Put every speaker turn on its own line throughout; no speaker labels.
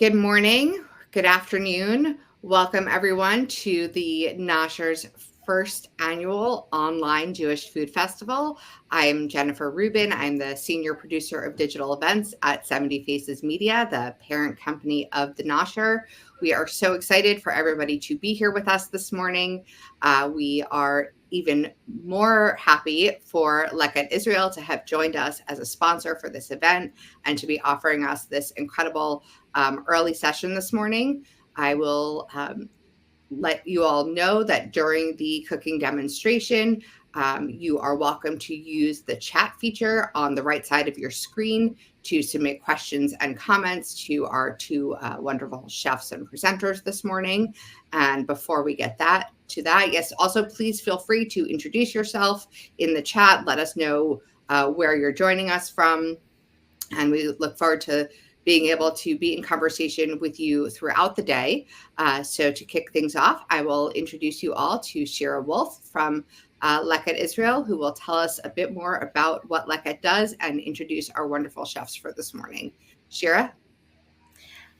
Good morning, good afternoon. Welcome everyone to the Nosher's first annual online Jewish food festival. I'm Jennifer Rubin. I'm the senior producer of digital events at 70 Faces Media, the parent company of the Nosher. We are so excited for everybody to be here with us this morning. We are even more happy for Leket Israel to have joined us as a sponsor for this event and to be offering us this incredible early session this morning. I will let you all know that during the cooking demonstration, you are welcome to use the chat feature on the right side of your screen to submit questions and comments to our two wonderful chefs and presenters this morning. And before we get to that, yes, also please feel free to introduce yourself in the chat. Let us know where you're joining us from. And we look forward to being able to be in conversation with you throughout the day. So to kick things off, I will introduce you all to Shira Wolf from Leket Israel, who will tell us a bit more about what Leket does and introduce our wonderful chefs for this morning. Shira?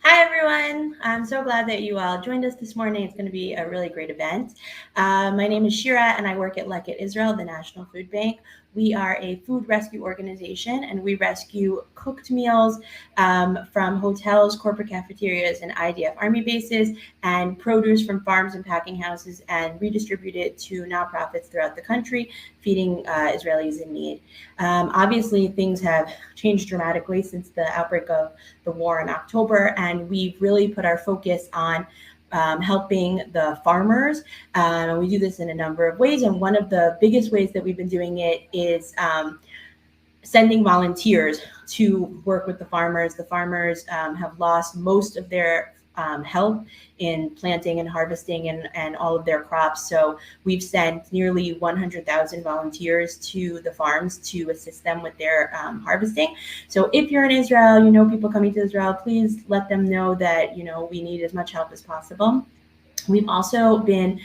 Hi, everyone. I'm so glad that you all joined us this morning. It's going to be a really great event. My name is Shira, and I work at Leket Israel, the National Food Bank. We are a food rescue organization, and we rescue cooked meals from hotels, corporate cafeterias, and IDF Army bases, and produce from farms and packing houses, and redistribute it to nonprofits throughout the country, feeding Israelis in need. Obviously, things have changed dramatically since the outbreak of the war in October, and we've really put our focus on helping the farmers. And we do this in a number of ways. And one of the biggest ways that we've been doing it is sending volunteers to work with the farmers. The farmers have lost most of their help in planting and harvesting and all of their crops. So we've sent nearly 100,000 volunteers to the farms to assist them with their harvesting. So if you're in Israel, you know people coming to Israel, please let them know that, we need as much help as possible. We've also been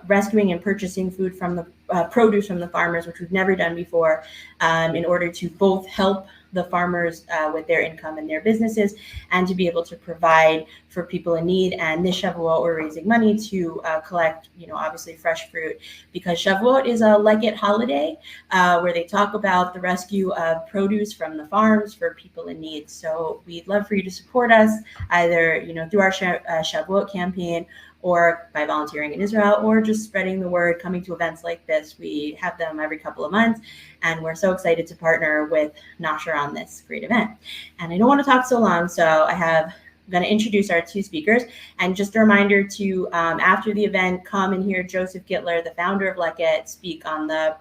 rescuing and purchasing food from the produce from the farmers, which we've never done before, in order to both help the farmers with their income and their businesses, and to be able to provide for people in need. And this Shavuot, we're raising money to collect, obviously fresh fruit, because Shavuot is a Leket holiday where they talk about the rescue of produce from the farms for people in need. So we'd love for you to support us either, through our Shavuot campaign, or by volunteering in Israel, or just spreading the word, coming to events like this. We have them every couple of months, and we're so excited to partner with Nosher on this great event. And I don't want to talk so long, so I'm going to introduce our two speakers. And just a reminder to, after the event, come and hear Joseph Gittler, the founder of Leket, speak on the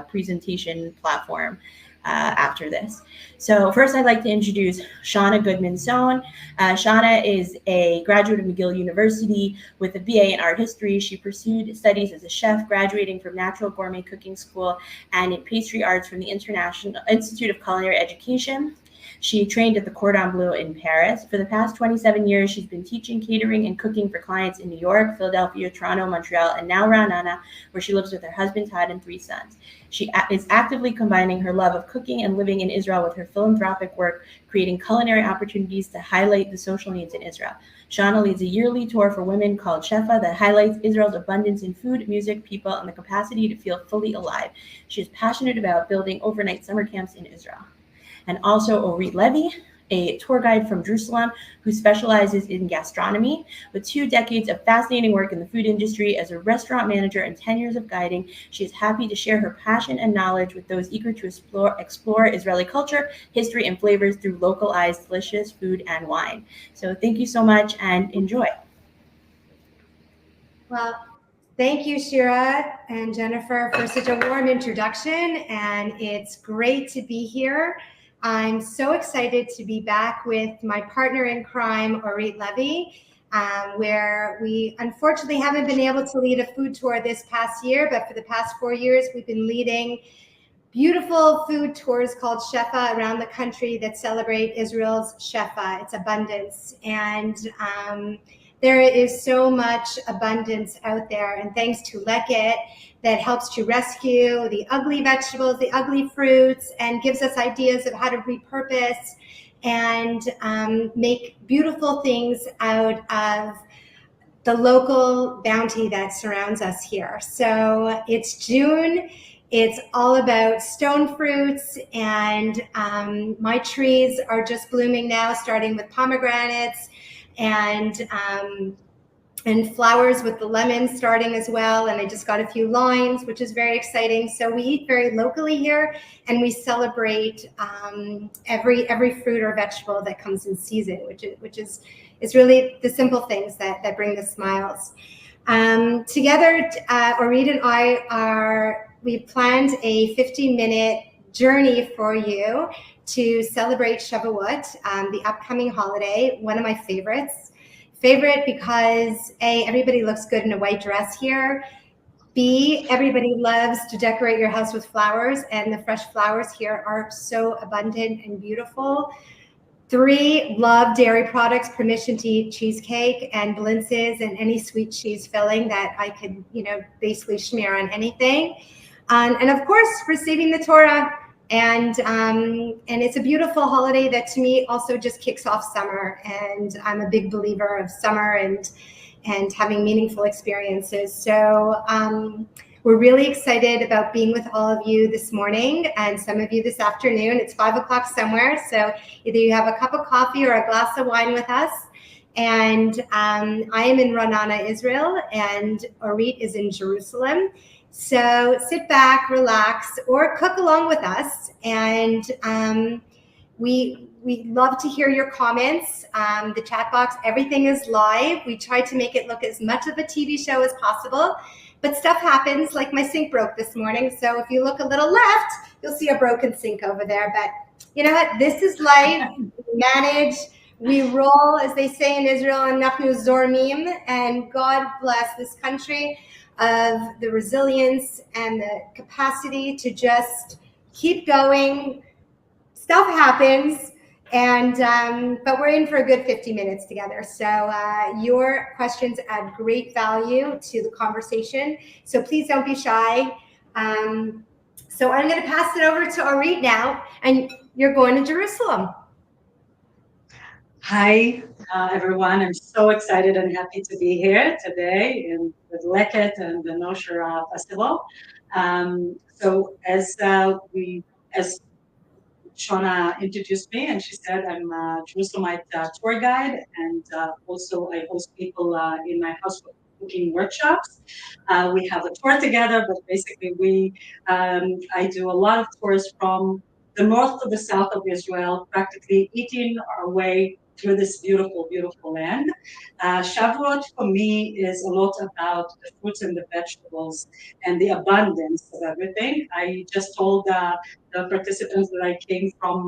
presentation platform after this. So first, I'd like to introduce Shawna Goodman-Sone. Shawna is a graduate of McGill University with a BA in art history. She pursued studies as a chef, graduating from Natural Gourmet Cooking School and in pastry arts from the International Institute of Culinary Education. She trained at the Cordon Bleu in Paris. For the past 27 years, she's been teaching catering and cooking for clients in New York, Philadelphia, Toronto, Montreal, and now Ra'anana, where she lives with her husband, Todd, and 3 sons. She is actively combining her love of cooking and living in Israel with her philanthropic work, creating culinary opportunities to highlight the social needs in Israel. Shawna leads a yearly tour for women called Shefa that highlights Israel's abundance in food, music, people, and the capacity to feel fully alive. She is passionate about building overnight summer camps in Israel. And also Orit Levi, a tour guide from Jerusalem who specializes in gastronomy. With 2 decades of fascinating work in the food industry as a restaurant manager and 10 years of guiding, she is happy to share her passion and knowledge with those eager to explore Israeli culture, history, and flavors through localized delicious food and wine. So thank you so much and enjoy.
Well, thank you, Shira and Jennifer, for such a warm introduction, and it's great to be here. I'm so excited to be back with my partner in crime, Orit Levi, where we unfortunately haven't been able to lead a food tour this past year, but for the past 4 years, we've been leading beautiful food tours called Shefa around the country that celebrate Israel's Shefa, its abundance. And there is so much abundance out there, and thanks to Leket, that helps to rescue the ugly vegetables, the ugly fruits, and gives us ideas of how to repurpose and make beautiful things out of the local bounty that surrounds us here. So it's June. It's all about stone fruits, and my trees are just blooming now, starting with pomegranates and flowers with the lemons starting as well. And I just got a few limes, which is very exciting. So we eat very locally here, and we celebrate every fruit or vegetable that comes in season, which is really the simple things that bring the smiles. Together, Orit and we planned a 15-minute journey for you to celebrate Shavuot, the upcoming holiday, one of my favorites. Favorite because A, everybody looks good in a white dress here. B, everybody loves to decorate your house with flowers, and the fresh flowers here are so abundant and beautiful. 3, love dairy products, permission to eat cheesecake and blintzes and any sweet cheese filling that I could, basically smear on anything. And of course, receiving the Torah. And it's a beautiful holiday that to me also just kicks off summer. And I'm a big believer of summer and having meaningful experiences. So we're really excited about being with all of you this morning and some of you this afternoon. It's 5 o'clock somewhere. So either you have a cup of coffee or a glass of wine with us. And I am in Ra'anana, Israel, and Orit is in Jerusalem. So sit back, relax, or cook along with us. And we love to hear your comments. The chat box, everything is live. We try to make it look as much of a TV show as possible. But stuff happens, like my sink broke this morning. So if you look a little left, you'll see a broken sink over there. But you know what? This is life. We manage. We roll, as they say in Israel, and nachnu zormim. And God bless this country of the resilience and the capacity to just keep going. Stuff happens, and but we're in for a good 50 minutes together. So your questions add great value to the conversation. So please don't be shy. So I'm going to pass it over to Orit now, and you're going to Jerusalem.
Hi, everyone. I'm so excited and happy to be here today with Leket and the Nosher Festival. So as Shawna introduced me, and she said I'm a Jerusalemite tour guide, and also I host people in my house for cooking workshops. We have a tour together, but basically I do a lot of tours from the north to the south of Israel, practically eating our way through this beautiful, beautiful land. Shavuot for me is a lot about the fruits and the vegetables and the abundance of everything. I just told the participants that I came from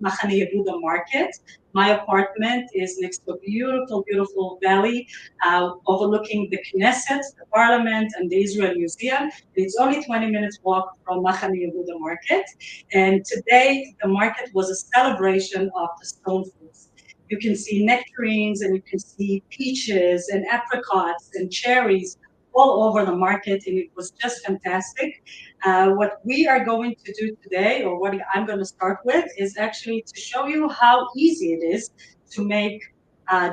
Machane Yehuda Market. My apartment is next to a beautiful, beautiful valley overlooking the Knesset, the Parliament, and the Israel Museum. It's only 20 minutes walk from Machane Yehuda Market. And today, the market was a celebration of the stone fruits. You can see nectarines, and you can see peaches and apricots and cherries all over the market, and it was just fantastic. What we are going to do today, or what I'm going to start with, is actually to show you how easy it is to make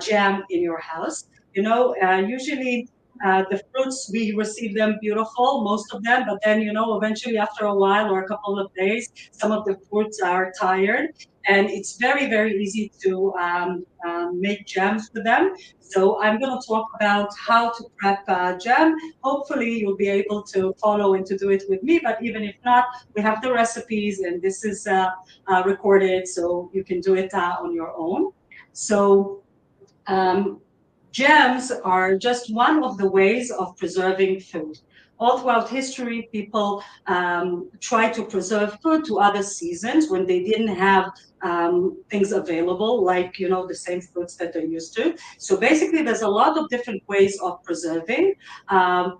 jam in your house. Usually the fruits, we receive them beautiful, most of them, but then, eventually after a while or a couple of days, some of the fruits are tired. And it's very, very easy to make jams with them. So I'm going to talk about how to prep jam. Hopefully you'll be able to follow and to do it with me, but even if not, we have the recipes, and this is recorded, so you can do it on your own. So jams are just one of the ways of preserving food. All throughout history, people try to preserve food to other seasons when they didn't have things available, like, the same fruits that they're used to. So basically, there's a lot of different ways of preserving.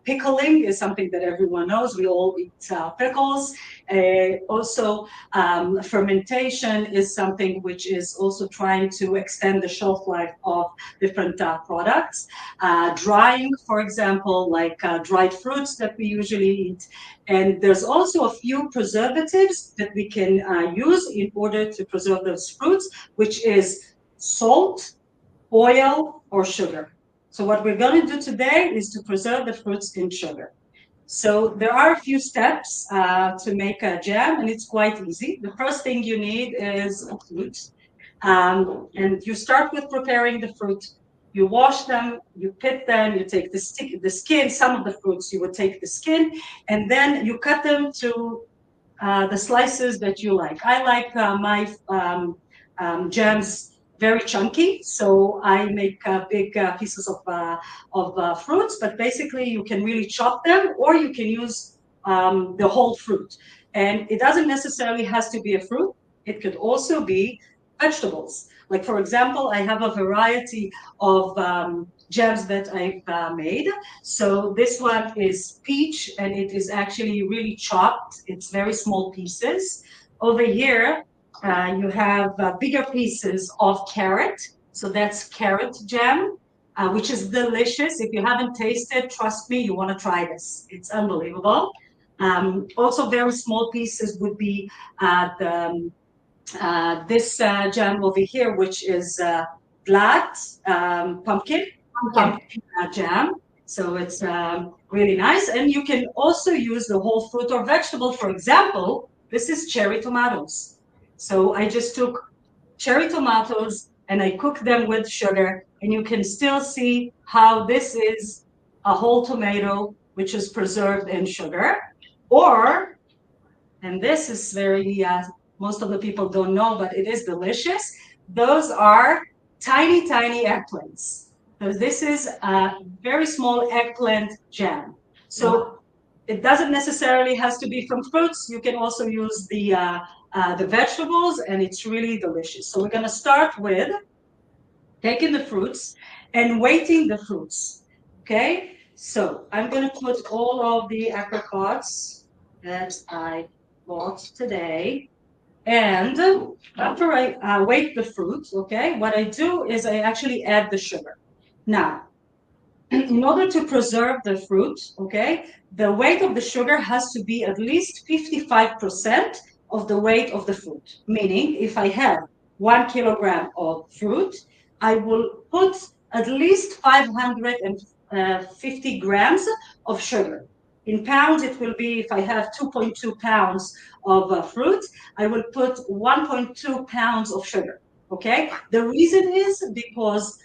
Pickling is something that everyone knows. We all eat pickles. Also, fermentation is something which is also trying to extend the shelf life of different products. Drying, for example, like dried fruits that we usually eat. And there's also a few preservatives that we can use in order to preserve preserve those fruits, which is salt, oil, or sugar. So what we're going to do today is to preserve the fruits in sugar. So there are a few steps to make a jam, and it's quite easy. The first thing you need is a fruit. And you start with preparing the fruit. You wash them, you pit them, you take the skin, some of the fruits, you would take the skin, and then you cut them to the slices that you like. I like my jams very chunky, so I make big pieces of fruits. But basically, you can really chop them, or you can use the whole fruit. And it doesn't necessarily has to be a fruit. It could also be vegetables. Like for example, I have a variety of jams that I've made. So this one is peach, and it is actually really chopped. It's very small pieces. Over here, you have bigger pieces of carrot. So that's carrot jam, which is delicious. If you haven't tasted, trust me, you want to try this. It's unbelievable. Also, very small pieces would be this jam over here, which is glad pumpkin jam. So it's really nice. And you can also use the whole fruit or vegetable. For example, this is cherry tomatoes. So I just took cherry tomatoes and I cooked them with sugar. And you can still see how this is a whole tomato, which is preserved in sugar. Or, and this is very, most of the people don't know, but it is delicious. Those are tiny, tiny eggplants. So this is a very small eggplant jam. So it doesn't necessarily has to be from fruits. You can also use the vegetables, and it's really delicious. So we're going to start with taking the fruits and weighting the fruits. Okay, so I'm going to put all of the apricots that I bought today. And after I weight the fruits, okay, what I do is I actually add the sugar. Now, in order to preserve the fruit, okay, the weight of the sugar has to be at least 55% of the weight of the fruit. Meaning, if I have 1 kilogram of fruit, I will put at least 550 grams of sugar. In pounds, it will be, if I have 2.2 pounds of fruit, I will put 1.2 pounds of sugar, okay? The reason is because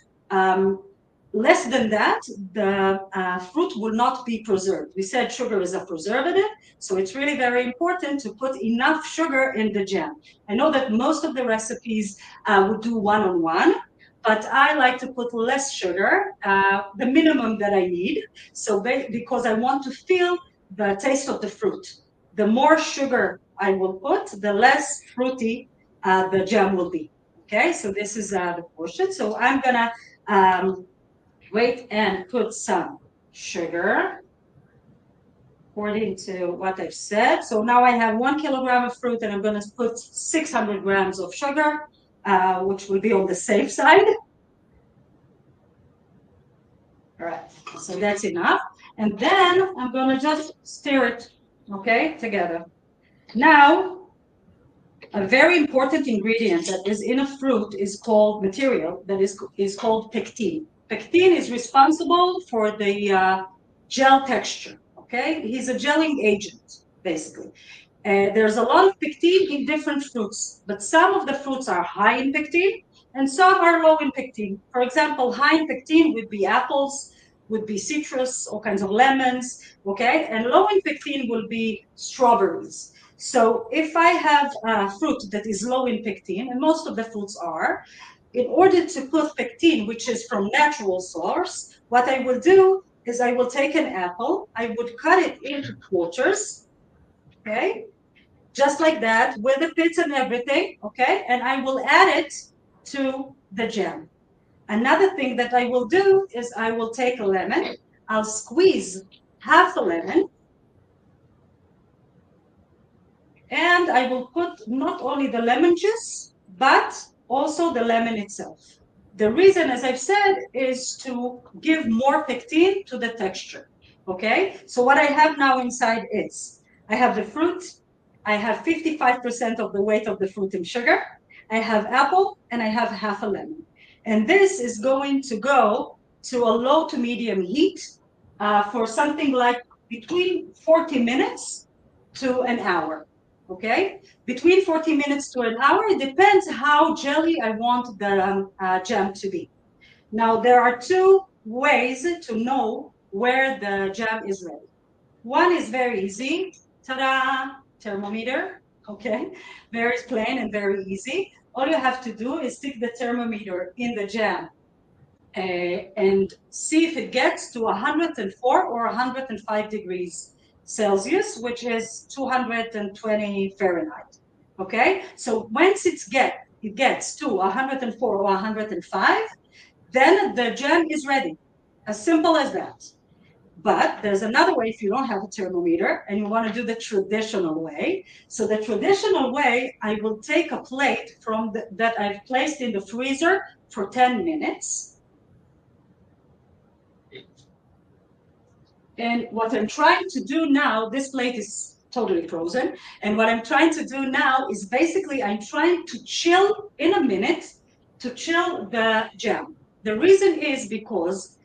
less than that, the fruit will not be preserved. We said sugar is a preservative, so it's really very important to put enough sugar in the jam. I know that most of the recipes would do 1-on-1, but I like to put less sugar, the minimum that I need. So because I want to feel the taste of the fruit. The more sugar I will put, the less fruity the jam will be. Okay, so this is the portion. So I'm gonna weight and put some sugar according to what I've said. So now I have 1 kilogram of fruit, and I'm going to put 600 grams of sugar, which will be on the safe side. All right, so that's enough. And then I'm going to just stir it, okay, together. Now, a very important ingredient that is in a fruit is called material that is called pectin. Pectin is responsible for the gel texture. Okay, he's a gelling agent basically. There's a lot of pectin in different fruits, but some of the fruits are high in pectin and some are low in pectin. For example, high in pectin would be apples, would be citrus, all kinds of lemons. Okay, and low in pectin will be strawberries. So if I have a fruit that is low in pectin, and most of the fruits are, in order to put pectin, which is from natural source, what I will do is I will take an apple, I would cut it into quarters, okay, just like that, with the pits and everything, okay, and I will add it to the jam. Another thing that I will do is I will take a lemon, I'll squeeze half a lemon, and I will put not only the lemon juice, but also the lemon itself. The reason, as I've said, is to give more pectin to the texture, okay? So what I have now inside is, I have the fruit, I have 55% of the weight of the fruit in sugar, I have apple, and I have half a lemon. And this is going to go to a low to medium heat for something like between 40 minutes to an hour. Okay, between 40 minutes to an hour. It depends how jelly I want the jam to be. Now, there are two ways to know where the jam is ready. One is very easy. Ta-da! Thermometer. Okay, very plain and very easy. All you have to do is stick the thermometer in the jam and see if it gets to 104 or 105 degrees Celsius, which is 220 Fahrenheit. Okay, so once it gets to 104 or 105, then the jam is ready. As simple as that. But there's another way if you don't have a thermometer and you want to do the traditional way. So the traditional way, I will take a plate that I've placed in the freezer for 10 minutes. And what I'm trying to do now, this plate is totally frozen. And what I'm trying to do now is basically I'm trying to chill in a minute to chill the jam. The reason is because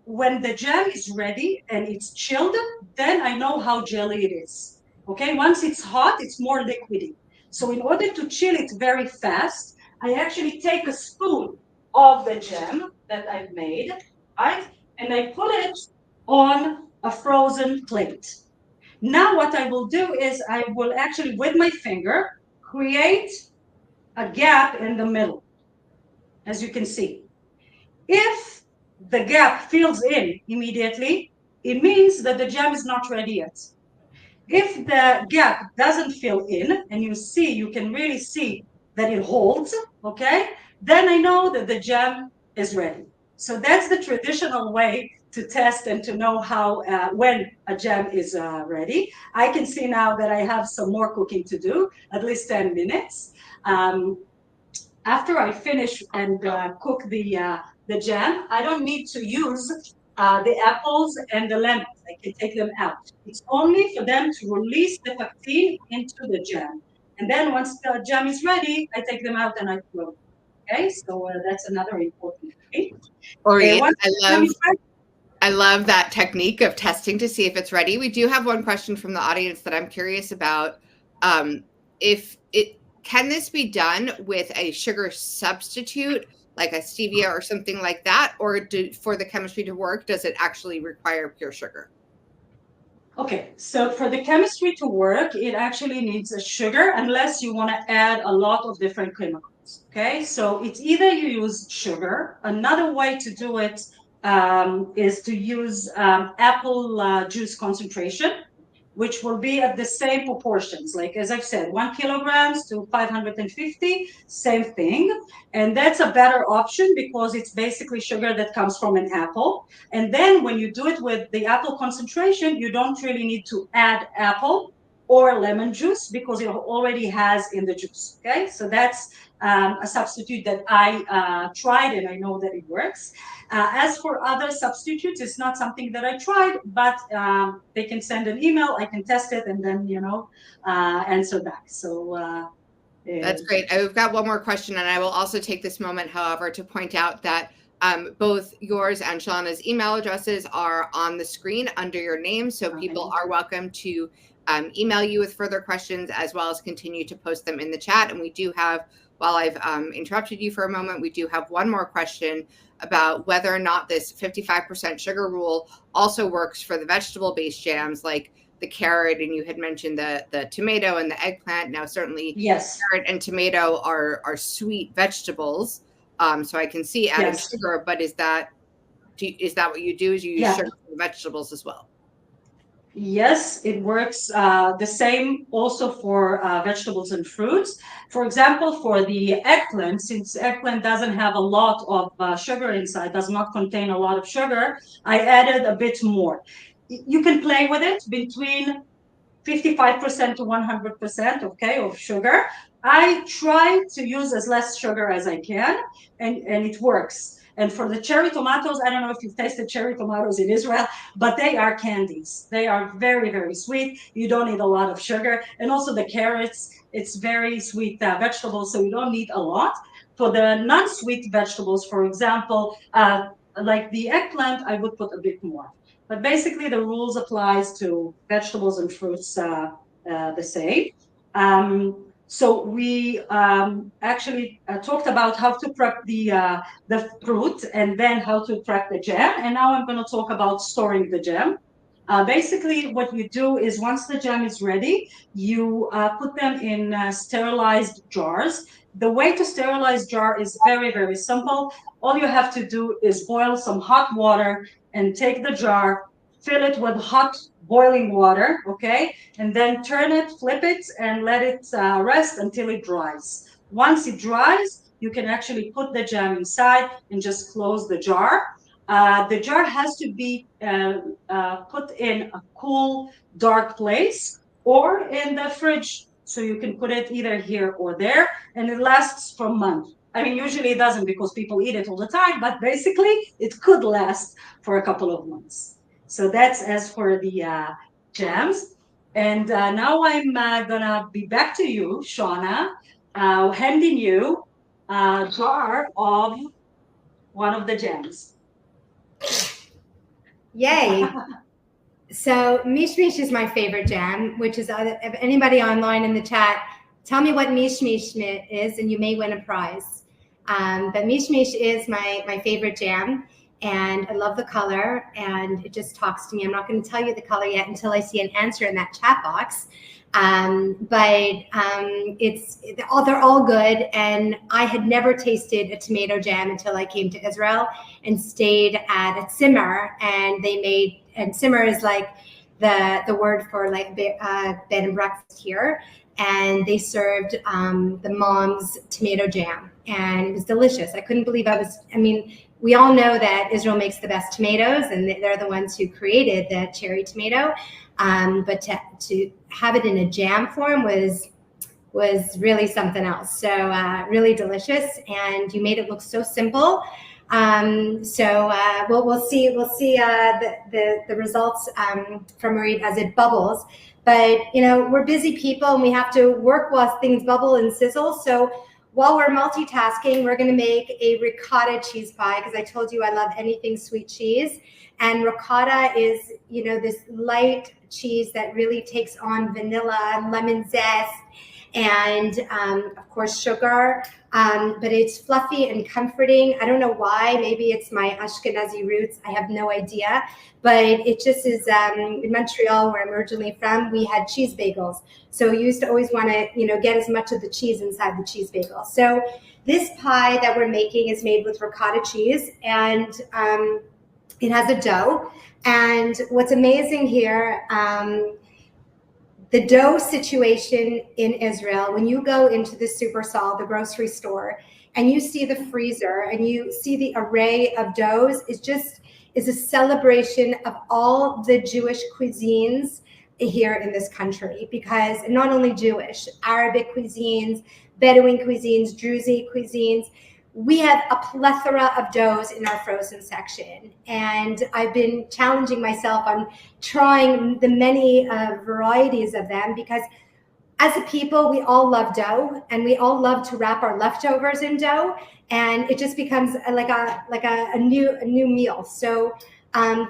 when the jam is ready and it's chilled, then I know how jelly it is. Okay, once it's hot, it's more liquidy. So in order to chill it very fast, I actually take a spoon of the jam that I've made, right? And I put it on a frozen plate. Now what I will do is I will actually, with my finger, create a gap in the middle, as you can see. If the gap fills in immediately, it means that the jam is not ready yet. If the gap doesn't fill in, and you can really see that it holds, okay, then I know that the jam is ready. So that's the traditional way to test and to know how when a jam is ready. I can see now that I have some more cooking to do, at least 10 minutes. After I finish and cook the jam, I don't need to use the apples and the lemons. I can take them out. It's only for them to release the pectin into the jam. And then once the jam is ready, I take them out and I throw them. Okay, so that's another important thing.
Orit,
Once
I
the jam
love
is ready,
I love that technique of testing to see if it's ready. We do have one question from the audience that I'm curious about. If it can this be done with a sugar substitute like a stevia or something like that, or for the chemistry to work, does it actually require pure sugar?
okay, so for the chemistry to work, it actually needs a sugar unless you want to add a lot of different chemicals. Okay, so it's either you use sugar. Another way to do it is to use apple juice concentration, which will be at the same proportions. Like as I've said, 1 kilograms to 550, same thing. And that's a better option because it's basically sugar that comes from an apple. And then when you do it with the apple concentration, you don't really need to add apple or lemon juice because it already has in the juice. Okay, so that's a substitute that I tried and I know that it works. As for other substitutes, it's not something that I tried, but they can send an email, I can test it, and then answer back. So
That's great. I've got one more question, and I will also take this moment, however, to point out that both yours and Shawna's email addresses are on the screen under your name, so people are welcome to email you with further questions as well as continue to post them in the chat. And we do have, while I've interrupted you for a moment, we do have one more question about whether or not this 55% sugar rule also works for the vegetable-based jams like the carrot, and you had mentioned the tomato and the eggplant. Now, certainly,
yes,
carrot and tomato are sweet vegetables, so I can see adding sugar. But is that what you do? Is you use sugar for the vegetables as well?
Yes, it works the same also for vegetables and fruits. For example, for the eggplant, since eggplant doesn't have a lot of sugar inside, does not contain a lot of sugar, I added a bit more. You can play with it between 55% to 100%, okay, of sugar. I try to use as less sugar as I can, and it works. And for the cherry tomatoes, I don't know if you've tasted cherry tomatoes in Israel, but they are candies. They are very, very sweet. You don't need a lot of sugar. And also the carrots, it's very sweet vegetables, so you don't need a lot. For the non-sweet vegetables, for example, like the eggplant, I would put a bit more. But basically, the rules applies to vegetables and fruits the same. So we actually talked about how to prep the fruit and then how to prep the jam. And now I'm going to talk about storing the jam. Basically, what you do is once the jam is ready, you put them in sterilized jars. The way to sterilize jar is very, very simple. All you have to do is boil some hot water and take the jar, fill it with hot boiling water, okay? And then turn it, flip it, and let it rest until it dries. Once it dries, you can actually put the jam inside and just close the jar. The jar has to be put in a cool, dark place or in the fridge. So you can put it either here or there, and it lasts for months. I mean, usually it doesn't because people eat it all the time, but basically it could last for a couple of months. So that's as for the jams. And now I'm gonna be back to you, Shawna, handing you a jar of one of the jams.
Yay. So Mish Mish is my favorite jam, which is if anybody online in the chat, tell me what Mish Mish is and you may win a prize. But Mish Mish is my favorite jam, and I love the color, and it just talks to me. I'm not going to tell you the color yet until I see an answer in that chat box. They're all good, and I had never tasted a tomato jam until I came to Israel and stayed at a simmer, and they made, and simmer is like the word for like bed and breakfast here, and they served the mom's tomato jam, and it was delicious. I couldn't believe we all know that Israel makes the best tomatoes, and they're the ones who created the cherry tomato. But to have it in a jam form was really something else. So really delicious, and you made it look so simple. We'll see the results from Orit as it bubbles. But we're busy people, and we have to work while things bubble and sizzle. So while we're multitasking, we're going to make a ricotta cheese pie, because I told you I love anything sweet cheese. And ricotta is, this light cheese that really takes on vanilla, lemon zest, and of course sugar. But it's fluffy and comforting. I don't know why. Maybe it's my Ashkenazi roots. I have no idea. But it just is, in Montreal, where I'm originally from, we had cheese bagels. So you used to always want to, get as much of the cheese inside the cheese bagel. So this pie that we're making is made with ricotta cheese, and it has a dough. And what's amazing here, the dough situation in Israel, when you go into the Supersol, the grocery store, and you see the freezer and you see the array of doughs, is a celebration of all the Jewish cuisines here in this country. Because not only Jewish, Arabic cuisines, Bedouin cuisines, Druzi cuisines, we have a plethora of doughs in our frozen section. And I've been challenging myself on trying the many varieties of them, because as a people, we all love dough, and we all love to wrap our leftovers in dough, and it just becomes like a new meal. So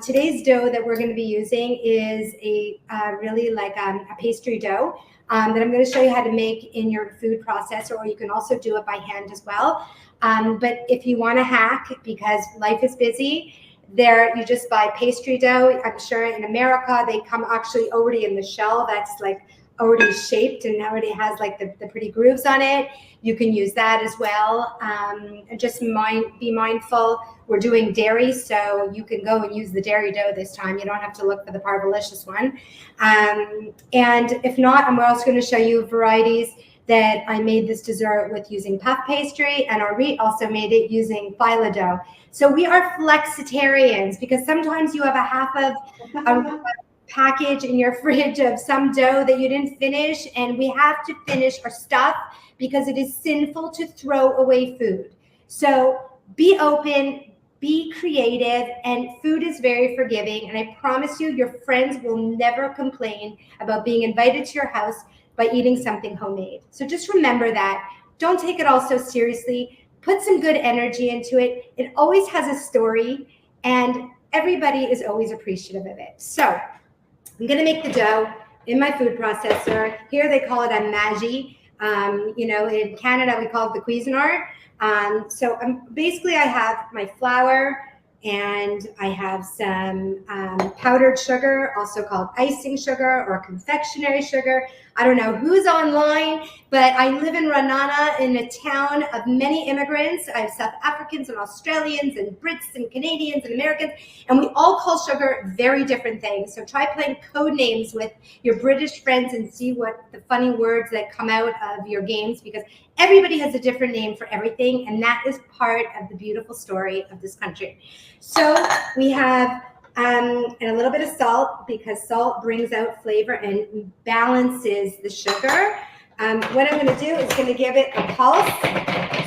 today's dough that we're going to be using is a really like a pastry dough that I'm going to show you how to make in your food processor, or you can also do it by hand as well. But if you want to hack, because life is busy, you just buy pastry dough. I'm sure in America they come actually already in the shell that's like already shaped and already has like the pretty grooves on it. You can use that as well. And just be mindful, we're doing dairy, so you can go and use the dairy dough this time. You don't have to look for the Parvalicious one. And if not, I'm also going to show you varieties that I made this dessert with using puff pastry, and Orit also made it using phyllo dough. So we are flexitarians, because sometimes you have a half of a package in your fridge of some dough that you didn't finish, and we have to finish our stuff because it is sinful to throw away food. So be open, Be creative, and food is very forgiving. And I promise you, your friends will never complain about being invited to your house by eating something homemade. So just remember that. Don't take it all so seriously. Put some good energy into it. It always has a story, and everybody is always appreciative of it. So I'm going to make the dough in my food processor. Here they call it a magi. In Canada, we call it the Cuisinart. So basically I have my flour, and I have some powdered sugar, also called icing sugar or confectionery sugar. I don't know who's online, but I live in Ranana, in a town of many immigrants. I have South Africans and Australians and Brits and Canadians and Americans, and we all call sugar very different things. So try playing code names with your British friends and see what the funny words that come out of your games, because everybody has a different name for everything, and that is part of the beautiful story of this country. So we have and a little bit of salt, because salt brings out flavor and balances the sugar. What I'm going to do is going to give it a pulse.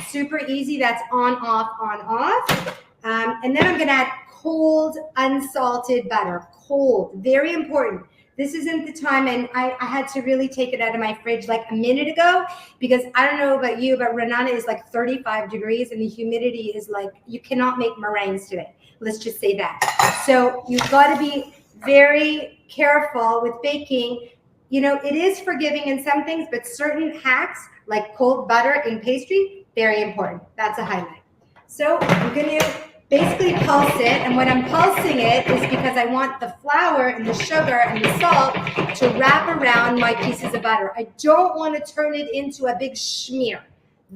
Super easy. That's on, off, on, off. And then I'm going to add cold, unsalted butter. Cold. Very important. This isn't the time, and I had to really take it out of my fridge like a minute ago, because I don't know about you, but Renana is like 35 degrees and the humidity is like, you cannot make meringues today. Let's just say that. So you've got to be very careful with baking. It is forgiving in some things, but certain hacks like cold butter in pastry, very important. That's a highlight. So I'm going to basically pulse it, and when I'm pulsing it is because I want the flour and the sugar and the salt to wrap around my pieces of butter. I don't want to turn it into a big schmear.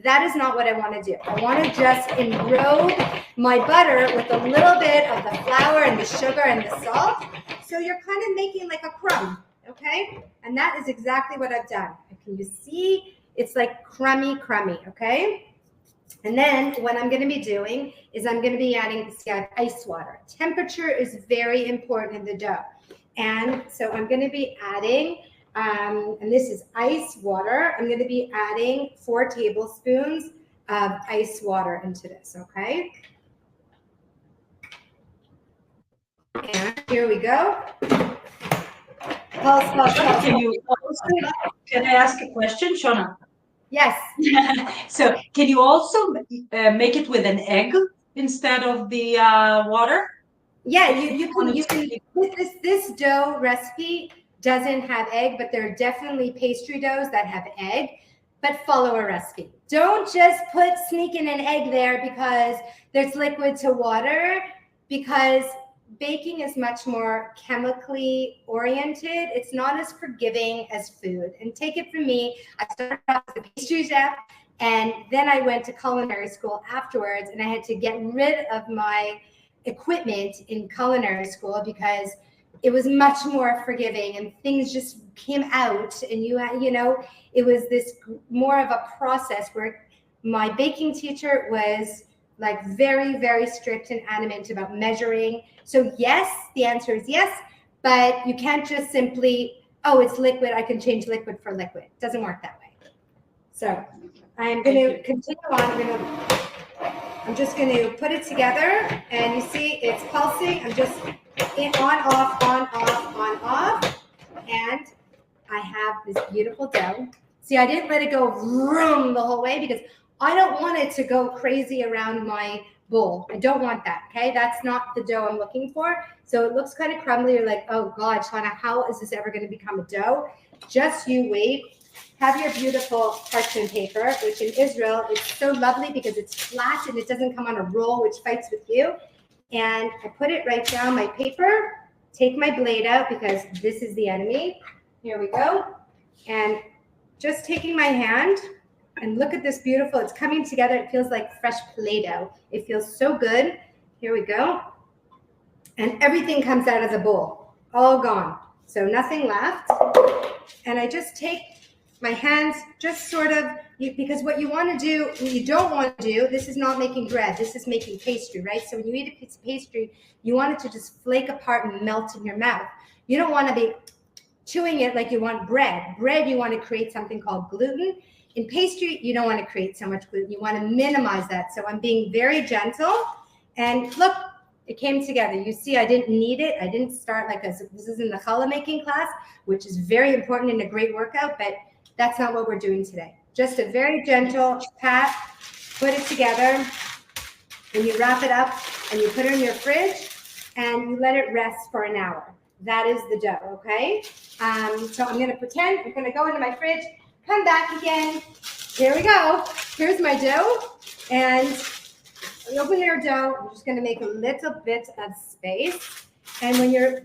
That is not what I want to do. I want to just enrobe my butter with a little bit of the flour and the sugar and the salt. So you're kind of making like a crumb, okay? And that is exactly what I've done. Can you see? It's like crummy, okay? And then what I'm going to be doing is I'm going to be adding ice water. Temperature is very important in the dough. And so I'm going to be adding, and this is ice water. I'm going to be adding 4 tablespoons of ice water into this, okay? And here we go. Pulse.
Can I ask a question, Shawna?
Yes.
So can you also make it with an egg instead of the water?
Yeah, you can this dough recipe doesn't have egg, but there are definitely pastry doughs that have egg, but follow a recipe. Don't just sneak in an egg there because there's liquid to water, because baking is much more chemically oriented. It's not as forgiving as food. And take it from me, I started off as a pastry chef, and then I went to culinary school afterwards, and I had to get rid of my equipment in culinary school because it was much more forgiving and things just came out, and it was this more of a process where my baking teacher was like very, very strict and adamant about measuring. So yes, the answer is yes, but you can't just simply, oh, it's liquid, I can change liquid for liquid. It doesn't work that way. So I'm going to continue on. I'm just going to put it together, and you see it's pulsing. I'm just on, off, and I have this beautiful dough. See, I didn't let it go vroom the whole way because I don't want it to go crazy around my bowl. I don't want that, okay? That's not the dough I'm looking for. So it looks kind of crumbly. You're like, oh God, Shawna, how is this ever going to become a dough? Just you wait. Have your beautiful parchment paper, which in Israel is so lovely because it's flat and it doesn't come on a roll, which fights with you. And I put it right down my paper, take my blade out because this is the enemy. Here we go. And just taking my hand, and look at this beautiful, it's coming together. It feels like fresh Play-Doh. It feels so good. Here we go. And everything comes out of the bowl, all gone. So nothing left. And I just take my hands, just sort of, because what you want to do, what you don't want to do, this is not making bread, this is making pastry, right? So when you eat a piece of pastry, you want it to just flake apart and melt in your mouth. You don't want to be chewing it like you want bread. Bread, you want to create something called gluten. In pastry, you don't want to create so much gluten. You want to minimize that. So I'm being very gentle, And look, it came together. You see, I didn't knead it. I didn't start like this. This is in the challah making class, which is very important and a great workout, but that's not what we're doing today. Just a very gentle pat, put it together, and you wrap it up, and you put it in your fridge, and you let it rest for an hour. That is the dough, okay? So I'm gonna pretend, I'm gonna go into my fridge, come back again. Here we go. Here's my dough, and open your dough. I'm just gonna make a little bit of space. And when you're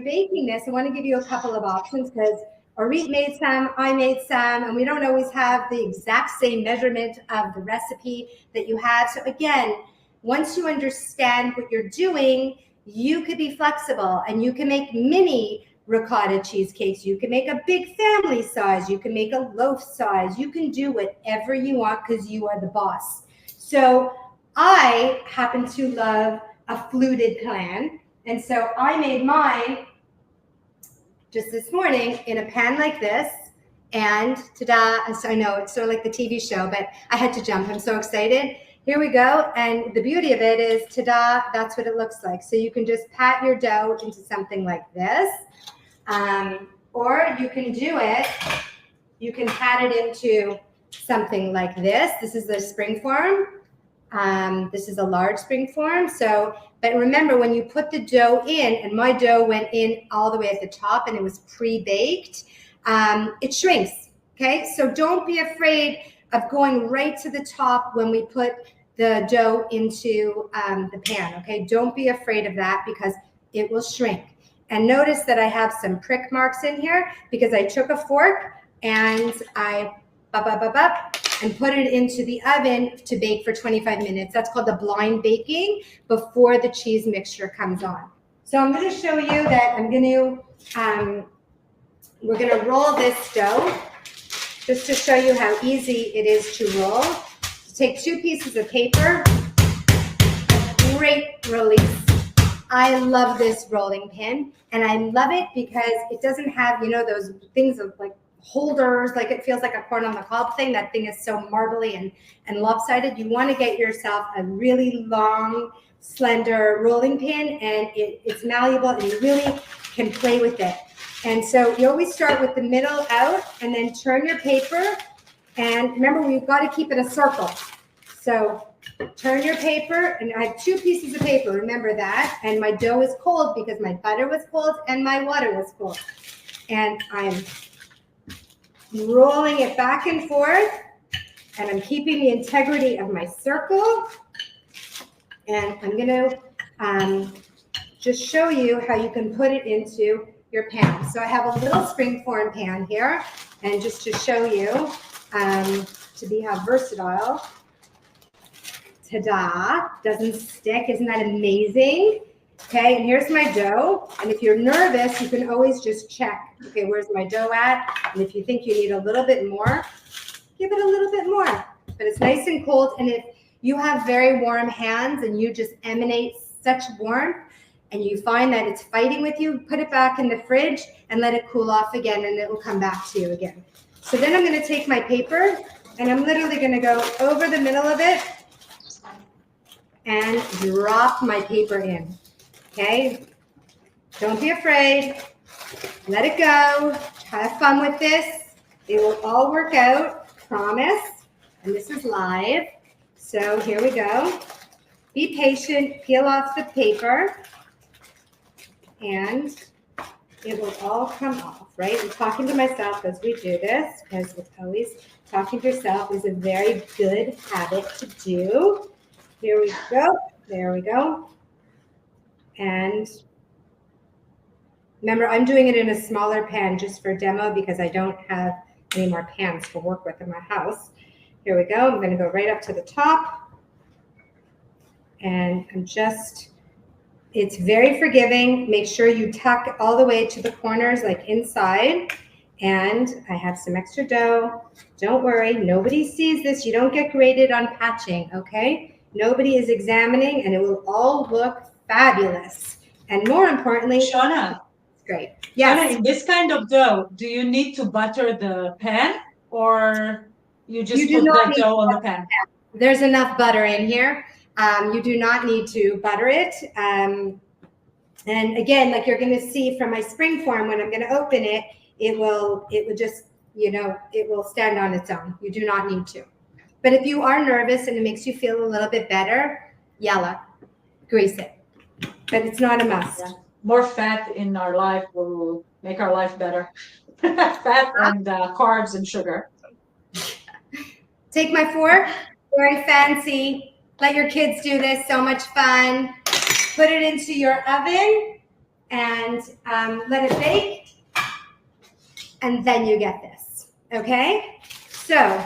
baking this, I wanna give you a couple of options because Orit made some, I made some, and we don't always have the exact same measurement of the recipe that you have. So again, once you understand what you're doing, you could be flexible and you can make mini ricotta cheesecakes. You can make a big family size. You can make a loaf size. You can do whatever you want because you are the boss. So I happen to love a fluted pan. And so I made mine just this morning in a pan like this. And ta-da, so I know it's sort of like the TV show, but I had to jump. I'm so excited. Here we go. And the beauty of it is, ta-da, that's what it looks like. So you can just pat your dough into something like this. Or you can do it, you can pat it into something like this. This is the spring form. This is a large spring form. So, but remember when you put the dough in, and my dough went in all the way at the top and it was pre-baked, it shrinks, okay? So don't be afraid of going right to the top when we put the dough into the pan, okay? Don't be afraid of that because it will shrink. And notice that I have some prick marks in here because I took a fork and I and put it into the oven to bake for 25 minutes. That's called the blind baking before the cheese mixture comes on. So I'm going to show you that we're going to roll this dough just to show you how easy it is to roll. Take 2 pieces of paper, great release. I love this rolling pin, and I love it because it doesn't have, you know, those things of like holders, like it feels like a corn on the cob thing. That thing is so marbly and lopsided. You want to get yourself a really long, slender rolling pin, and it's malleable, and you really can play with it. And so you always start with the middle out, and then turn your paper. And remember, we've got to keep it a circle. So turn your paper, and I have 2 pieces of paper, remember that. And my dough is cold because my butter was cold and my water was cold. And I'm rolling it back and forth, and I'm keeping the integrity of my circle. And I'm gonna just show you how you can put it into your pan. So I have a little springform pan here, and just to show you, to be how versatile. Ta-da, doesn't stick. Isn't that amazing? Okay, and here's my dough. And if you're nervous, you can always just check. Okay, where's my dough at? And if you think you need a little bit more, give it a little bit more. But it's nice and cold. And if you have very warm hands and you just emanate such warmth and you find that it's fighting with you, put it back in the fridge and let it cool off again, and it will come back to you again. So then I'm going to take my paper, and I'm literally going to go over the middle of it and drop my paper in. Okay, don't be afraid. Let it go. Have fun with this. It will all work out, promise. And this is live. So here we go. Be patient. Peel off the paper. And it will all come off, right? I'm talking to myself as we do this, because it's always talking to yourself is a very good habit to do. Here we go. There we go. And remember, I'm doing it in a smaller pan just for demo because I don't have any more pans to work with in my house. Here we go. I'm going to go right up to the top. And it's very forgiving. Make sure you tuck all the way to the corners, like inside. And I have some extra dough. Don't worry. Nobody sees this. You don't get graded on patching, okay? Nobody is examining, and it will all look fabulous. And more importantly,
Shawna,
great. Yes.
Shawna, in this kind of dough, do you need to butter the pan, or you just put the dough on the pan?
There's enough butter in here. You do not need to butter it. And again, like you're going to see from my spring form, when I'm going to open it, it will just, it will stand on its own. You do not need to. But if you are nervous and it makes you feel a little bit better, yalla, grease it. But it's not a must.
Yeah. More fat in our life will make our life better. Fat and carbs and sugar.
Take my fork, very fancy. Let your kids do this, so much fun. Put it into your oven and let it bake. And then you get this, okay? So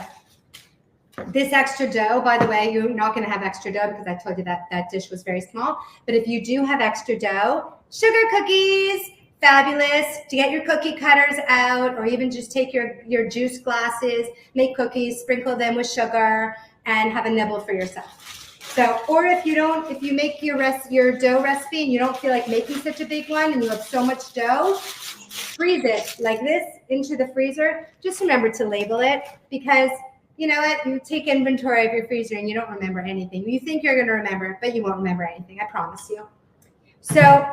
this extra dough, by the way, you're not going to have extra dough because I told you that that dish was very small. But if you do have extra dough, sugar cookies, fabulous. To get your cookie cutters out, or even just take your juice glasses, make cookies, sprinkle them with sugar, and have a nibble for yourself. So, or if you make your dough recipe and you don't feel like making such a big one and you have so much dough, freeze it like this into the freezer. Just remember to label it, because you know what? You take inventory of your freezer and you don't remember anything. You think you're going to remember, but you won't remember anything. I promise you. So,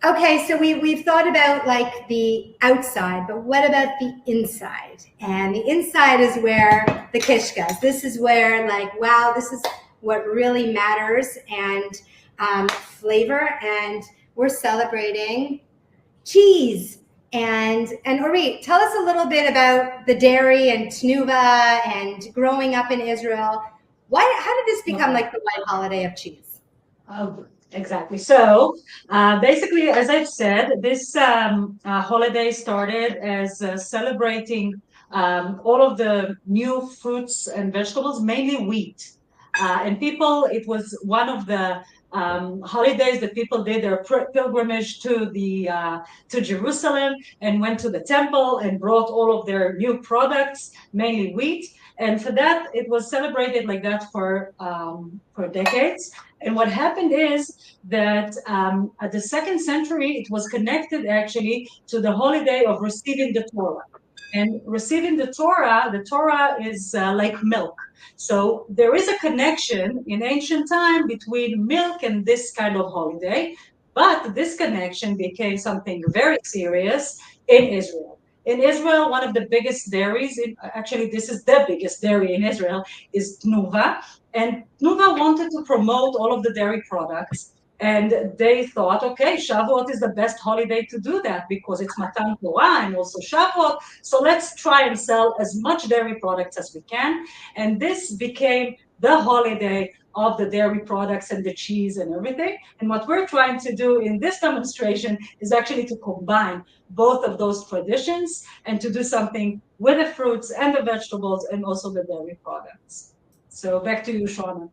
okay, so we've thought about like the outside, but what about the inside? And the inside is where the kish goes. This is where, like, wow, this is what really matters, and flavor. And we're celebrating cheese. And Orit, tell us a little bit about the dairy and Tnuva and growing up in Israel. How did this become like the white holiday of cheese?
Exactly. So basically, as I've said, this holiday started as celebrating all of the new fruits and vegetables, mainly wheat. And it was one of the holidays that people did their pilgrimage to Jerusalem and went to the temple and brought all of their new products, mainly wheat. And for that, it was celebrated like that for decades. And what happened is that at the second century, it was connected actually to the holiday of receiving the Torah. And receiving the Torah is like milk. So there is a connection in ancient time between milk and this kind of holiday, but this connection became something very serious in Israel. In Israel, one of the biggest dairies, actually this is the biggest dairy in Israel, is Tnuva. And Tnuva wanted to promote all of the dairy products. And they thought, okay, Shavuot is the best holiday to do that because it's Matan Torah and also Shavuot. So let's try and sell as much dairy products as we can. And this became the holiday of the dairy products and the cheese and everything. And what we're trying to do in this demonstration is actually to combine both of those traditions and to do something with the fruits and the vegetables and also the dairy products. So back to you, Shawna.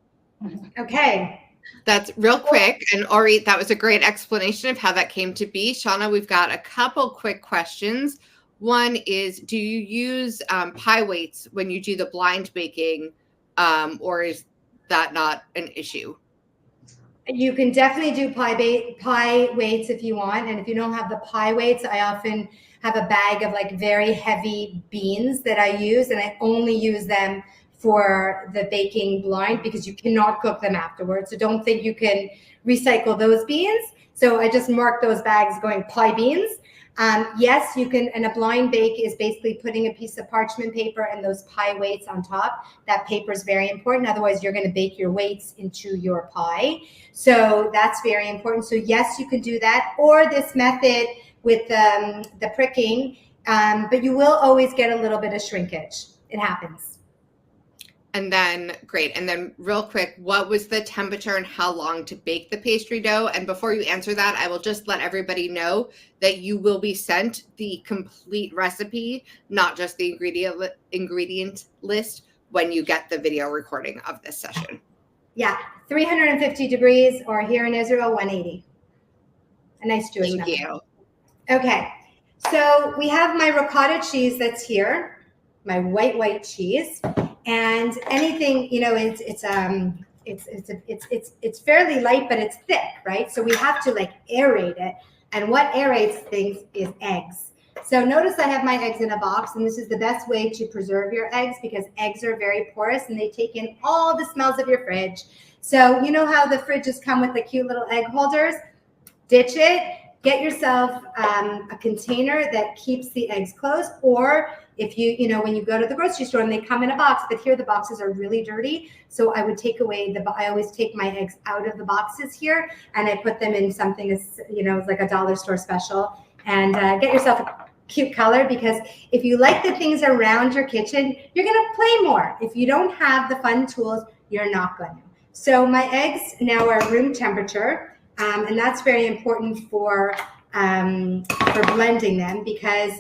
Okay.
That's real quick. And Orit, that was a great explanation of how that came to be. Shawna, we've got a couple quick questions. One is, do you use pie weights when you do the blind baking, or is that not an issue?
You can definitely do pie weights if you want. And if you don't have the pie weights, I often have a bag of like very heavy beans that I use, and I only use them for the baking blind because you cannot cook them afterwards. So don't think you can recycle those beans. So I just mark those bags going pie beans. Yes, you can, and a blind bake is basically putting a piece of parchment paper and those pie weights on top. That paper is very important. Otherwise, you're going to bake your weights into your pie. So that's very important. So yes, you can do that. Or this method with the pricking, but you will always get a little bit of shrinkage. It happens.
And then, great. And then real quick, what was the temperature and how long to bake the pastry dough? And before you answer that, I will just let everybody know that you will be sent the complete recipe, not just the ingredient list, when you get the video recording of this session.
Yeah, 350 degrees, or here in Israel, 180. A nice Jewish number.
Thank you.
Okay, so we have my ricotta cheese that's here, my white cheese. And anything, you know, it's fairly light, but it's thick, right? So we have to like aerate it. And what aerates things is eggs. So notice I have my eggs in a box, and this is the best way to preserve your eggs because eggs are very porous and they take in all the smells of your fridge. So you know how the fridges come with the cute little egg holders? Ditch it. Get yourself a container that keeps the eggs closed, or if you know, when you go to the grocery store and they come in a box, but here the boxes are really dirty. So I would take away I always take my eggs out of the boxes here and I put them in something as, you know, like a dollar store special, and get yourself a cute color, because if you like the things around your kitchen, you're going to play more. If you don't have the fun tools, you're not going to. So my eggs now are room temperature. And that's very important for blending them, because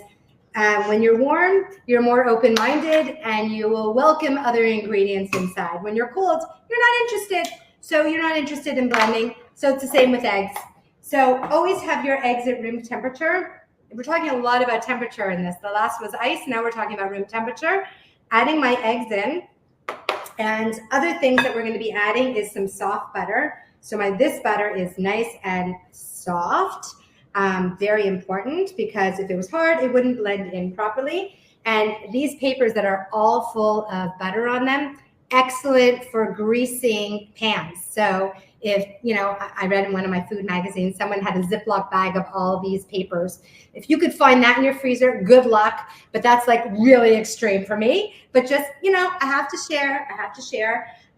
when you're warm, you're more open-minded and you will welcome other ingredients inside. When you're cold, you're not interested. So you're not interested in blending. So it's the same with eggs. So always have your eggs at room temperature. We're talking a lot about temperature in this. The last was ice. Now we're talking about room temperature. Adding my eggs in. And other things that we're going to be adding is some soft butter. So this butter is nice and soft, very important, because if it was hard, it wouldn't blend in properly. And these papers that are all full of butter on them, excellent for greasing pans. So if, you know, I read in one of my food magazines, someone had a Ziploc bag of all these papers. If you could find that in your freezer, good luck. But that's like really extreme for me. But just, you know, I have to share.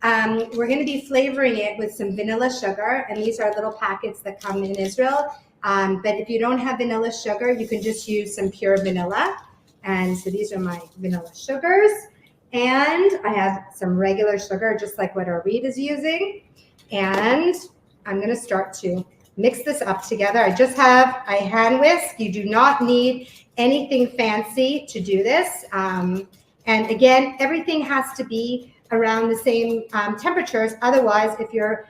We're going to be flavoring it with some vanilla sugar, and these are little packets that come in Israel. But if you don't have vanilla sugar, you can just use some pure vanilla. And so these are my vanilla sugars, and I have some regular sugar, just like what Orit is using. And I'm going to start to mix this up together. I hand whisk. You do not need anything fancy to do this. And again, everything has to be around the same temperatures. Otherwise, if your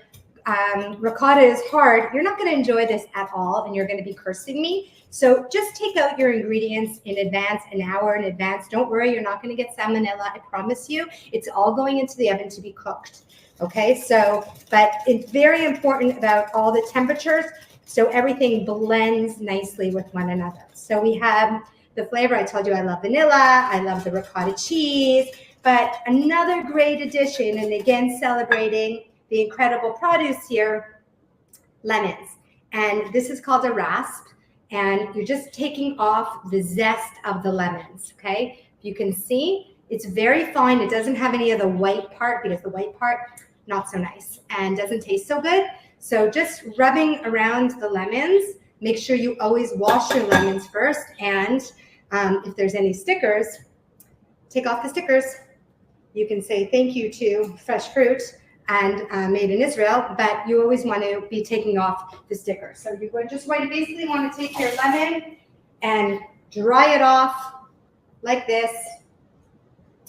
ricotta is hard, you're not going to enjoy this at all, and you're going to be cursing me. So just take out your ingredients in advance, an hour in advance. Don't worry, you're not going to get salmonella. I promise you. It's all going into the oven to be cooked. Okay, so, but it's very important about all the temperatures, so everything blends nicely with one another. So we have the flavor. I told you I love vanilla. I love the ricotta cheese. But another great addition, and again, celebrating the incredible produce here, lemons. And this is called a rasp. And you're just taking off the zest of the lemons, okay? You can see it's very fine. It doesn't have any of the white part, because the white part, not so nice and doesn't taste so good. So just rubbing around the lemons. Make sure you always wash your lemons first. And if there's any stickers, take off the stickers. You can say thank you to fresh fruit and made in Israel, but you always want to be taking off the sticker. So you just basically want to take your lemon and dry it off like this.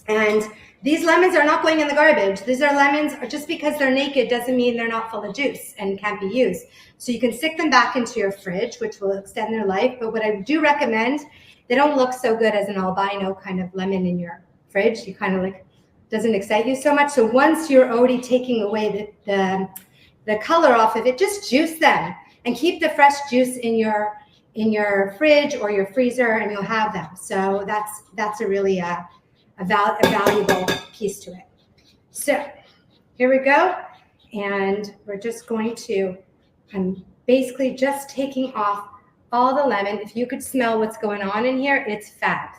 And these lemons are not going in the garbage. These are lemons, just because they're naked doesn't mean they're not full of juice and can't be used. So you can stick them back into your fridge, which will extend their life. But what I do recommend, they don't look so good as an albino kind of lemon in your fridge. You kind of like, doesn't excite you so much. So once you're already taking away the color off of it, just juice them and keep the fresh juice in your fridge or your freezer, and you'll have them. So that's a really a valuable piece to it. So here we go. And we're just going to, I'm basically just taking off all the lemon. If you could smell what's going on in here, it's fat.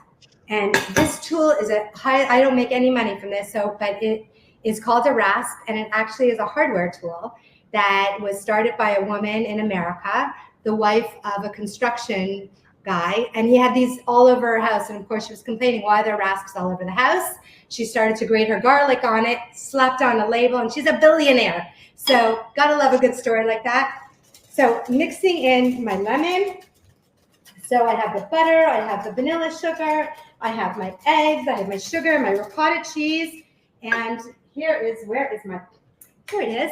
And this tool is I don't make any money from this, but it is called a rasp, and it actually is a hardware tool that was started by a woman in America, the wife of a construction guy, and he had these all over her house. And of course, she was complaining why there are rasps all over the house. She started to grate her garlic on it, slapped on a label, and she's a billionaire. So gotta love a good story like that. So mixing in my lemon. So I have the butter, I have the vanilla sugar, I have my eggs, I have my sugar, my ricotta cheese, and here it is,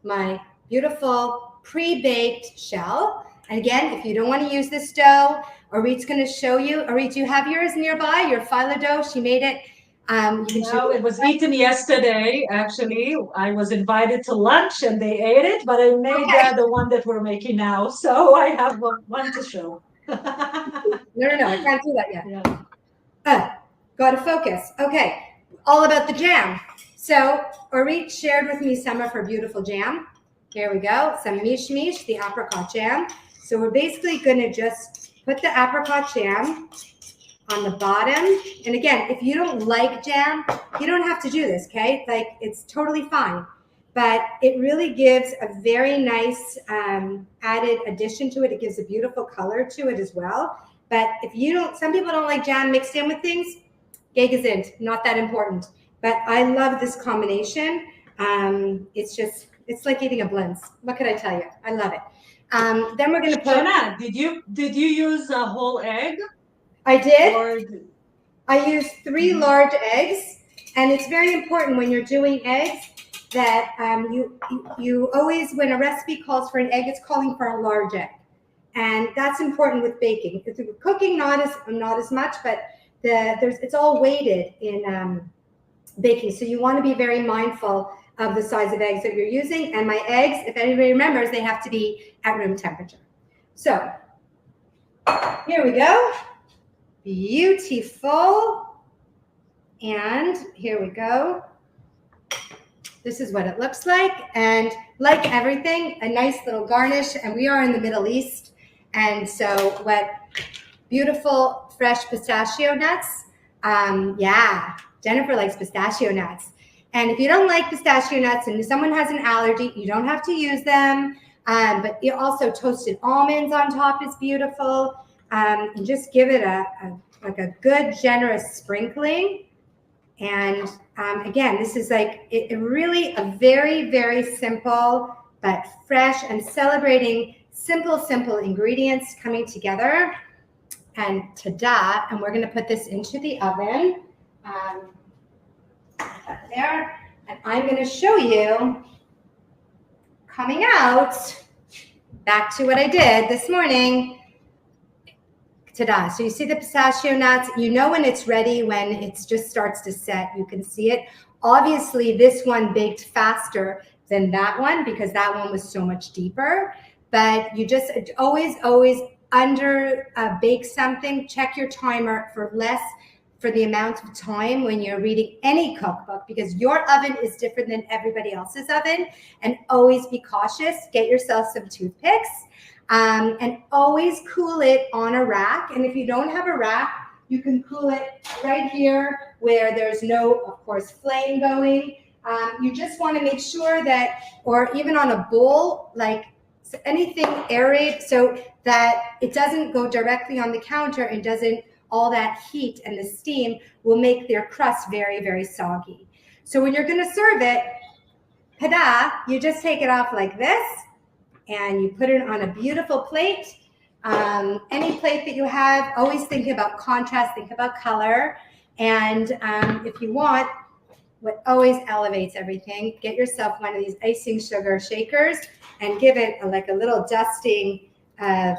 my beautiful pre-baked shell. And again, if you don't want to use this dough, Orit's going to show you. Orit, do you have yours nearby? Your phyllo dough? She made it.
No, it was eaten yesterday, actually. I was invited to lunch and they ate it, but I made the one that we're making now. So I have one to show.
No, I can't do that yet.
Yeah.
Gotta focus. Okay, all about the jam. So Orit shared with me some of her beautiful jam. Here we go, some mish, the apricot jam. So we're basically gonna just put the apricot jam on the bottom. And again, if you don't like jam, you don't have to do this, okay? Like, it's totally fine. But it really gives a very nice added addition to it. It gives a beautiful color to it as well. But if you don't, some people don't like jam mixed in with things, gegezint, not that important. But I love this combination. It's like eating a blintz. What could I tell you? I love it. Then we're gonna put.
Shawna, did you use a whole egg?
I did.
Or
I used 3 large eggs, and it's very important when you're doing eggs that you always, when a recipe calls for an egg, it's calling for a large egg, and that's important with baking. With cooking, not as much, but it's all weighted in baking, so you want to be very mindful of the size of eggs that you're using. And my eggs, if anybody remembers, they have to be at room temperature. So here we go. Beautiful. And here we go. This is what it looks like. And like everything, a nice little garnish. And we are in the Middle East. And so what beautiful fresh pistachio nuts. Yeah, Jennifer likes pistachio nuts. And if you don't like pistachio nuts and someone has an allergy, you don't have to use them. But you also toasted almonds on top is beautiful. And just give it a good generous sprinkling. And again, this is like it really a very, very simple but fresh and celebrating simple ingredients coming together. And ta-da! And we're going to put this into the oven. There, and I'm going to show you coming out. Back to what I did this morning. Ta-da. So you see the pistachio nuts. You know when it's ready, when it just starts to set. You can see it. Obviously, this one baked faster than that one because that one was so much deeper. But you just always under bake something. Check your timer for the amount of time when you're reading any cookbook, because your oven is different than everybody else's oven. And always be cautious. Get yourself some toothpicks. And always cool it on a rack. And if you don't have a rack, you can cool it right here where there's no, of course, flame going. You just want to make sure that, or even on a bowl, like anything aerate so that it doesn't go directly on the counter and doesn't, all that heat and the steam will make their crust very, very soggy. So when you're going to serve it, ta-da, you just take it off like this. And you put it on a beautiful plate. Any plate that you have, always think about contrast, think about color. And if you want, what always elevates everything, get yourself one of these icing sugar shakers and give it like a little dusting of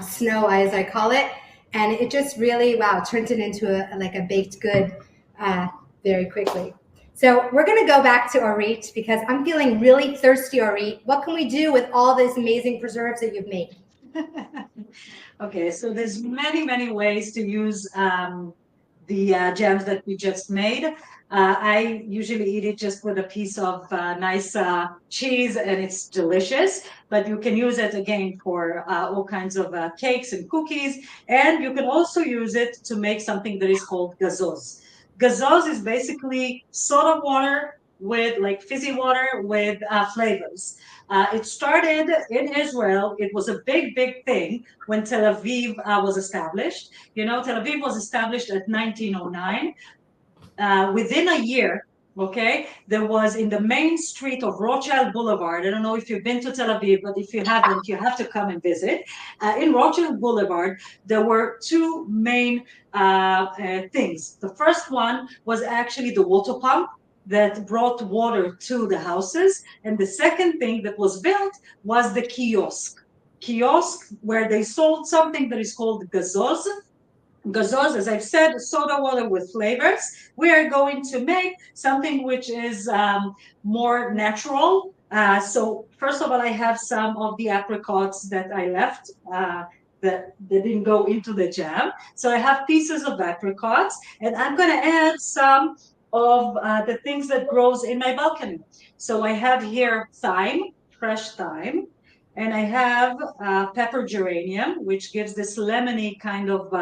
snow, as I call it. And it just really, wow, turns it into a baked good very quickly. So we're going to go back to Orit because I'm feeling really thirsty, Orit. What can we do with all these amazing preserves that you've made?
Okay, so there's many ways to use the jams that we just made. I usually eat it just with a piece of nice cheese, and it's delicious. But you can use it again for all kinds of cakes and cookies, and you can also use it to make something that is called gazoz. Gazoz is basically soda water with like fizzy water with flavors. It started in Israel. It was a big thing when Tel Aviv was established. You know, Tel Aviv was established at 1909. Within a year, okay, there was in the main street of Rothschild Boulevard. I don't know if you've been to Tel Aviv, but if you haven't, you have to come and visit. In Rothschild Boulevard, there were 2 main things. The first one was actually the water pump that brought water to the houses. And the second thing that was built was the kiosk where they sold something that is called gazoz. Gazoz, as I've said, soda water with flavors. We are going to make something which is more natural. So first of all, I have some of the apricots that I left that didn't go into the jam. So I have pieces of apricots, and I'm going to add some of the things that grows in my balcony. So I have here thyme, fresh thyme, and I have pepper geranium, which gives this lemony kind of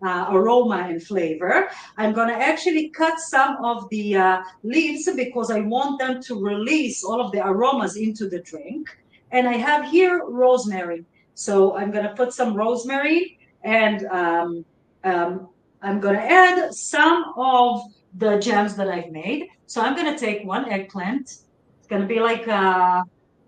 aroma and flavor. I'm going to actually cut some of the leaves because I want them to release all of the aromas into the drink. And I have here rosemary. So I'm going to put some rosemary and um, I'm going to add some of the jams that I've made. So I'm going to take one eggplant. It's going to be like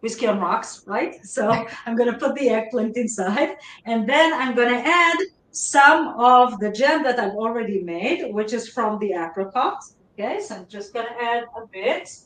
whiskey on rocks, right? So I'm going to put the eggplant inside, and then I'm going to add some of the jam that I've already made, which is from the apricot. Okay, so I'm just going to add a bit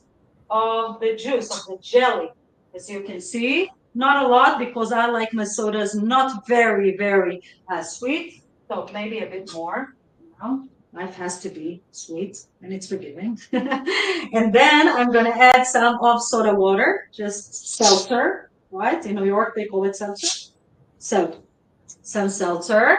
of the juice of the jelly. As you can see, not a lot because I like my sodas not very, very sweet. So maybe a bit more. You know, life has to be sweet and it's forgiving. And then I'm going to add some of soda water, just seltzer, right? In New York, they call it seltzer. So some seltzer.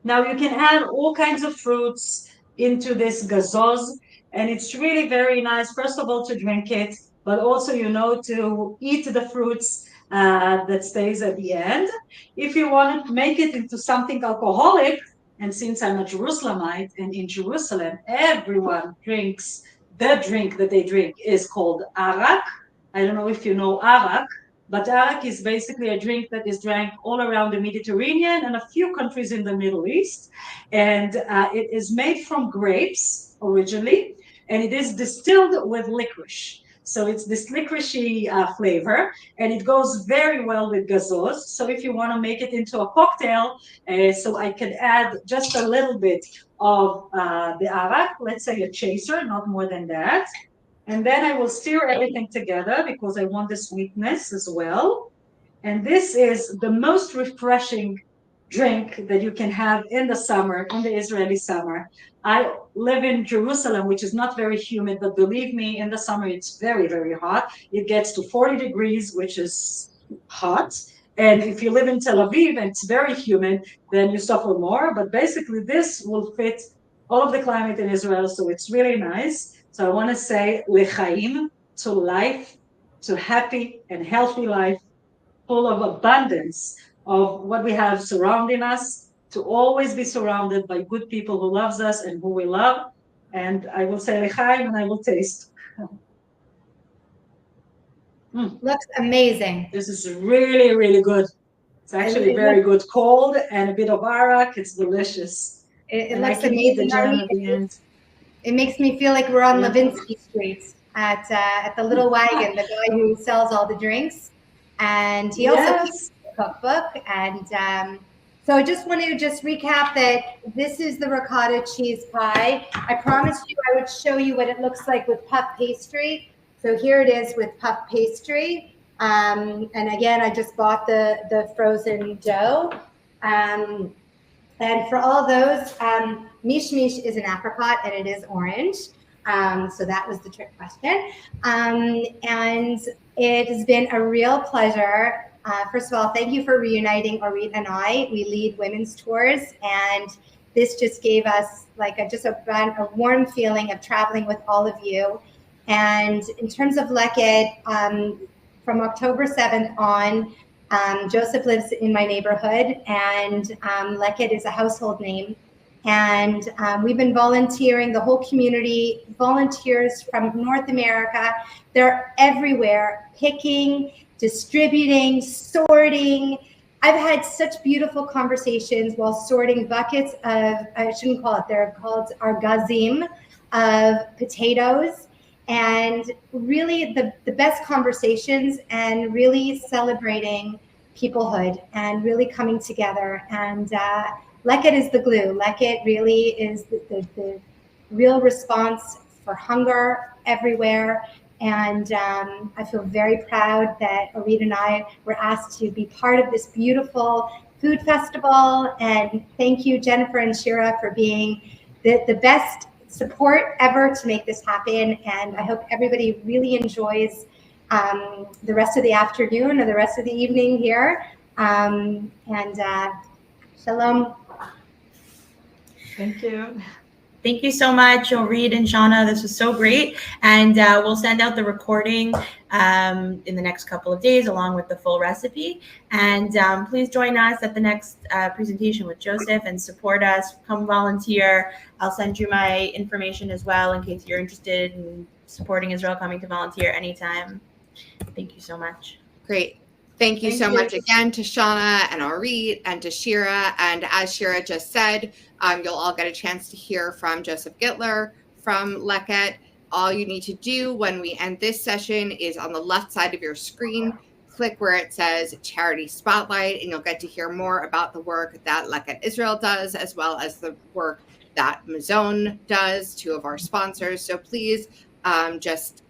Now you can add all kinds of fruits into this gazoz, and it's really very nice, first of all, to drink it, but also, to eat the fruits that stays at the end. If you want to make it into something alcoholic, and since I'm a Jerusalemite, and in Jerusalem, everyone drinks, the drink that they drink is called arak. I don't know if you know arak, but arak is basically a drink that is drank all around the Mediterranean and a few countries in the Middle East. And it is made from grapes originally, and it is distilled with licorice. So it's this licoricey flavor, and it goes very well with gazoz. So if you want to make it into a cocktail, so I can add just a little bit of the arak, let's say a chaser, not more than that. And then I will stir everything together because I want the sweetness as well. And this is the most refreshing drink that you can have in the summer, in the Israeli summer. I live in Jerusalem, which is not very humid, but believe me, in the summer it's very, very hot. It gets to 40 degrees, which is hot. And if you live in Tel Aviv and it's very humid, then you suffer more. But basically, this will fit all of the climate in Israel, so it's really nice. So I want to say lechaim, to life, to happy and healthy life, full of abundance of what we have surrounding us, to always be surrounded by good people who loves us and who we love. And I will say lechaim and I will taste.
Looks amazing.
This is really, really good. It's actually very good. Cold and a bit of arak. It's delicious.
It looks amazing. It makes me feel like we're on Levinsky Street at the Little Wagon, the guy who sells all the drinks. And he also keeps the cookbook. And so I just want to recap that this is the ricotta cheese pie. I promised you I would show you what it looks like with puff pastry. So here it is with puff pastry. And again, I just bought the frozen dough. And for all those, mish mish is an apricot and it is orange. So that was the trick question. And it has been a real pleasure. First of all, thank you for reuniting Orit and I. We lead women's tours, and this just gave us like a warm feeling of traveling with all of you. And in terms of Leket, from October 7th on, Joseph lives in my neighborhood, and Leket is a household name. And we've been volunteering, the whole community, volunteers from North America. They're everywhere, picking, distributing, sorting. I've had such beautiful conversations while sorting buckets of, I shouldn't call it, they're called argazim of potatoes. And really the best conversations and really celebrating peoplehood and really coming together. And Leket is the glue. Leket really is the real response for hunger everywhere. And I feel very proud that Orit and I were asked to be part of this beautiful food festival. And thank you, Jennifer and Shira, for being the best support ever to make this happen. And I hope everybody really enjoys the rest of the afternoon or the rest of the evening here. And shalom.
Thank you.
Thank you so much, Orit and Shawna. This was so great. And we'll send out the recording in the next couple of days along with the full recipe. And please join us at the next presentation with Joseph and support us. Come volunteer. I'll send you my information as well in case you're interested in supporting Israel, coming to volunteer anytime. Thank you so much.
Great. Thank you
Thank
so
you.
much again to Shawna and Orit and to Shira. And as Shira just said, you'll all get a chance to hear from Joseph Gittler from Leket. All you need to do when we end this session is on the left side of your screen, click where it says Charity Spotlight, and you'll get to hear more about the work that Leket Israel does, as well as the work that Mazone does, two of our sponsors. So please just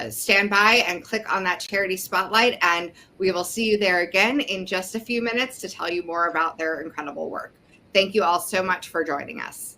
stand by and click on that Charity Spotlight, and we will see you there again in just a few minutes to tell you more about their incredible work. Thank you all so much for joining us.